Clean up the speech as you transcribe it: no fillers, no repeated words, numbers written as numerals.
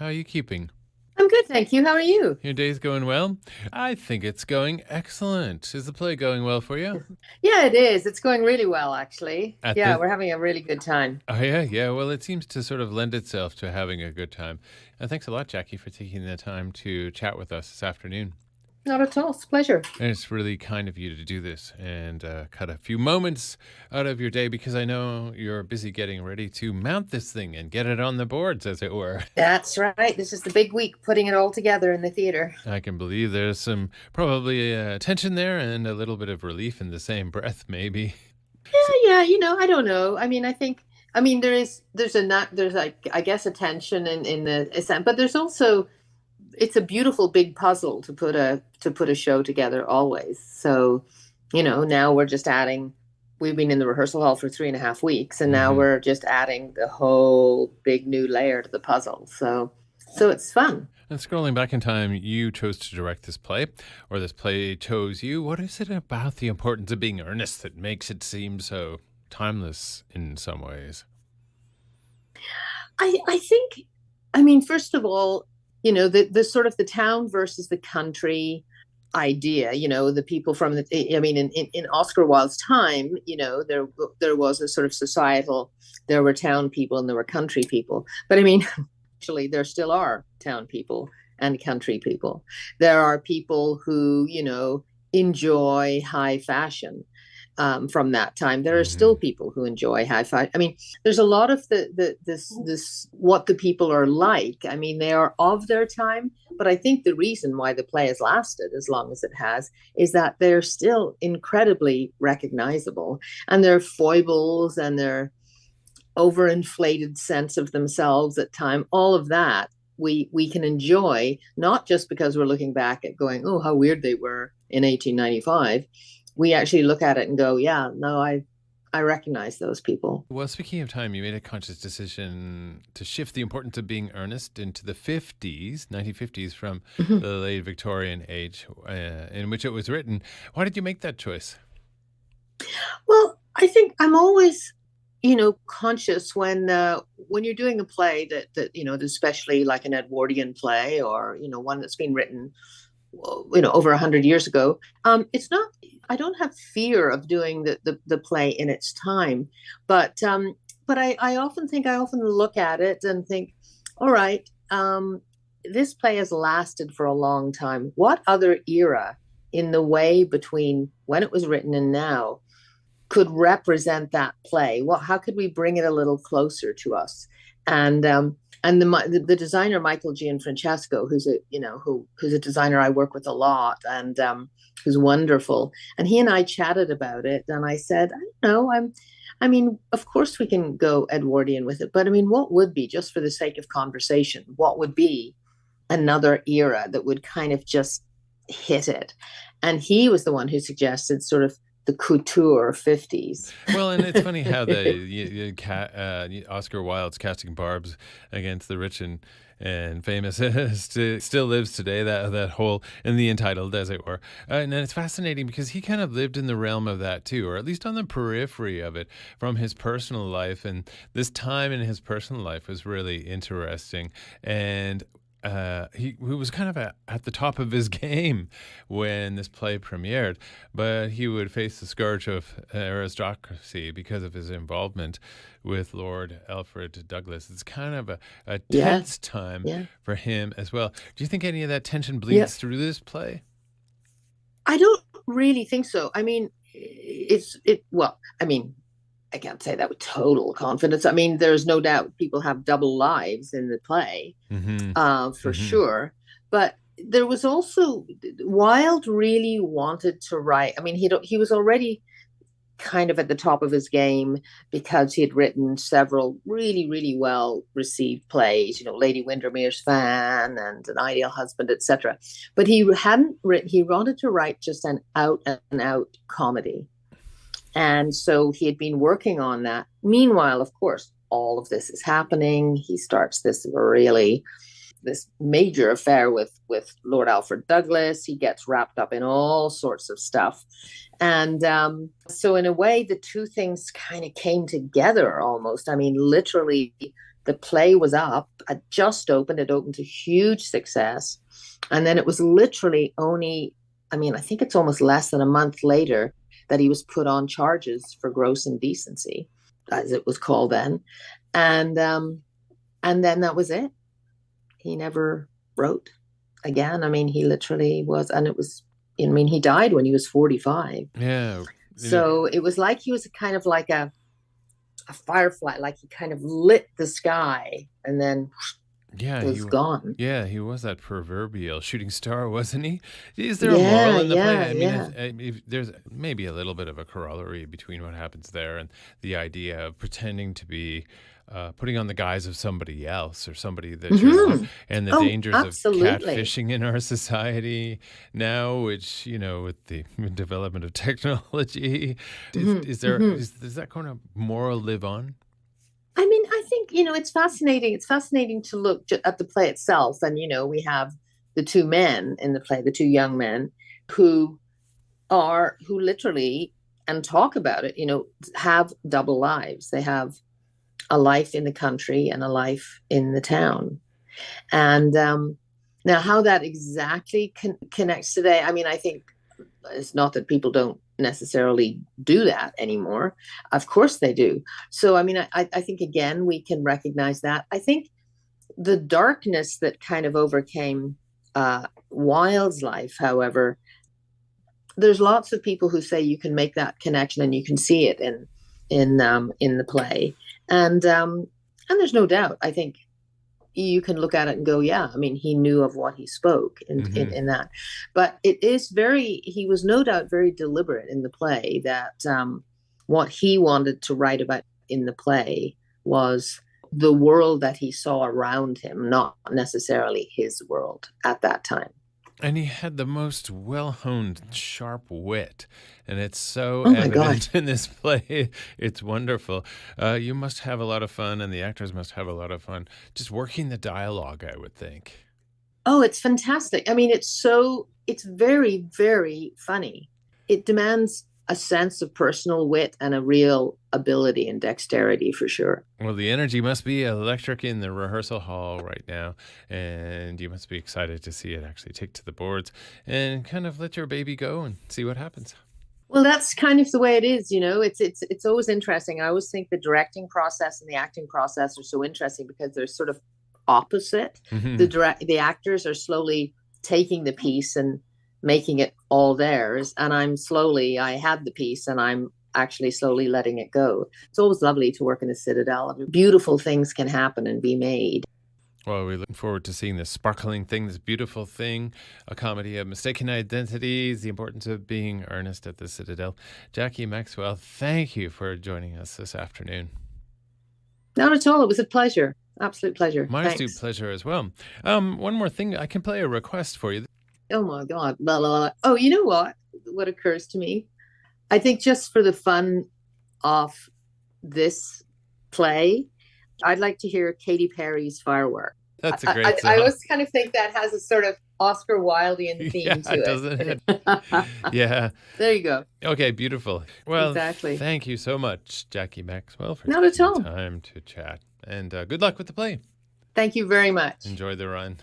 How are you keeping? I'm good, thank you. How are you? Your day's going well? I think it's going excellent. Is the play going well for you? Yeah, it is. It's going really well, actually. At Yeah, the we're having a really good time. Oh yeah. Well, it seems to sort of lend itself to having a good time. And thanks a lot, Jackie, for taking the time to chat with us this afternoon. Not at all. It's a pleasure. And it's really kind of you to do this and cut a few moments out of your day because I know you're busy getting ready to mount this thing and get it on the boards, as it were. That's right. This is the big week, putting it all together in the theater. I can believe there's some probably tension there and a little bit of relief in the same breath, maybe. Yeah, I don't know. There's like, I guess, a tension in the sense, but there's also, it's a beautiful big puzzle to put a show together always. So, now we're just adding. We've been in the rehearsal hall for 3.5 weeks, and now Mm-hmm. we're just adding the whole big new layer to the puzzle. So it's fun. And scrolling back in time, you chose to direct this play, or this play chose you. What is it about the importance of being earnest that makes it seem so timeless in some ways? I think, I mean, first of all, the sort of the town versus the country idea, the people from in Oscar Wilde's time, there was a sort of societal, there were town people and there were country people. But I mean, actually, there still are town people and country people. There are people who, enjoy high fashion from that time. There are still Mm-hmm. people who enjoy high fashion. I mean, there's a lot of this what the people are like. I mean, they are of their time, but I think the reason why the play has lasted as long as it has is that they're still incredibly recognizable, and their foibles and their overinflated sense of themselves at time, all of that we can enjoy, not just because we're looking back at going, oh, how weird they were in 1895. We actually look at it and go, yeah, no, I recognize those people. Well, speaking of time, you made a conscious decision to shift the importance of being earnest into the 50s, 1950s, from Mhm. the late Victorian age in which it was written. Why did you make that choice? Well, I think I'm always, conscious when you're doing a play that especially like an Edwardian play, or one that's been written over 100 years ago. It's not. I don't have fear of doing the play in its time, but I often look at it and think, all right, this play has lasted for a long time. What other era in the way between when it was written and now could represent that play? Well, how could we bring it a little closer to us? And the designer Michael Gianfrancesco, who's a designer I work with a lot, and who's wonderful. And he and I chatted about it, and I said, I don't know, I mean, of course we can go Edwardian with it, but I mean, what would be, just for the sake of conversation, what would be another era that would kind of just hit it? And he was the one who suggested sort of the couture 50s. Well, and it's funny how Oscar Wilde's casting barbs against the rich and famous still lives today. That whole in the entitled, as it were, and it's fascinating because he kind of lived in the realm of that too, or at least on the periphery of it from his personal life. And this time in his personal life was really interesting. And he was kind of at the top of his game when this play premiered, but he would face the scourge of aristocracy because of his involvement with Lord Alfred Douglas. It's kind of a Yeah, tense time yeah, for him as well. Do you think any of that tension yeah. bleeds through this play? I don't really think so. I mean, well, I mean, I can't say that with total confidence. I mean, there's no doubt people have double lives in the play, Mm-hmm. for Mm-hmm. sure. But there was also, Wilde really wanted to write. I mean, he was already kind of at the top of his game because he had written several really, really well received plays, Lady Windermere's Fan and An Ideal Husband, etc. But he hadn't written, he wanted to write just an out and out comedy. And so he had been working on that. Meanwhile, of course, all of this is happening. He starts this major affair with Lord Alfred Douglas. He gets wrapped up in all sorts of stuff. And so in a way, the two things kind of came together almost. I mean, literally The play was up, it just opened, it opened to huge success. And then it was literally only, I mean, I think it's almost less than a month later that he was put on charges for gross indecency, as it was called then. And then that was it. He never wrote again. I mean, he literally was, and it was, I mean, he died when he was 45. Yeah. So it was like he was kind of like a firefly, like he kind of lit the sky and then was gone. Yeah, he was that proverbial shooting star, wasn't he? Is there a moral in the play? I mean, there's maybe a little bit of a corollary between what happens there and the idea of pretending to be putting on the guise of somebody else or somebody that you're not, and the dangers of catfishing in our society now, which, you know, with the development of technology, is that kind of moral live on? I mean, I think, you know, it's fascinating. It's fascinating to look at the play itself. And, you know, we have the two men in the play, the two young men who literally, and talk about it, you know, have double lives. They have a life in the country and a life in the town. And now how that exactly connects today, I mean, I think it's not that people don't necessarily do that anymore. Of course they do. So, I mean, I think, again, we can recognize that. I think the darkness that kind of overcame Wilde's life, however, there's lots of people who say you can make that connection and you can see it in the play. And there's no doubt. I think you can look at it and go, yeah, I mean, he knew of what he spoke in that. But he was no doubt very deliberate in the play that what he wanted to write about in the play was the world that he saw around him, not necessarily his world at that time. And he had the most well-honed, sharp wit, and it's so evident in this play. It's wonderful. You must have a lot of fun, and the actors must have a lot of fun just working the dialogue, I would think. Oh, it's fantastic. I mean, it's very, very funny. It demands a sense of personal wit and a real ability and dexterity, for sure. Well, the energy must be electric in the rehearsal hall right now, and you must be excited to see it actually take to the boards and kind of let your baby go and see what happens. Well, that's kind of the way it is, you know. It's always interesting. I always think the directing process and the acting process are so interesting because they're sort of opposite. The actors are slowly taking the piece and making it all theirs, and I had the piece and I'm actually slowly letting it go. It's always lovely to work in the Citadel. Beautiful things can happen and be made. Well, we're looking forward to seeing this sparkling thing, this beautiful thing, a comedy of mistaken identities, the importance of being earnest at the Citadel. Jackie Maxwell, thank you for joining us this afternoon. Not at all. It was a pleasure. Absolute pleasure. My absolute pleasure as well. One more thing. I can play a request for you. Oh, my God. Blah, blah, blah. Oh, you know what? What occurs to me? I think just for the fun of this play, I'd like to hear Katy Perry's Firework. That's a great song. I always kind of think that has a sort of Oscar Wildean theme to it. Doesn't it? Yeah. There you go. Okay, beautiful. Well, exactly. Thank you so much, Jackie Maxwell, for Not at all. time to chat. And good luck with the play. Thank you very much. Enjoy the run.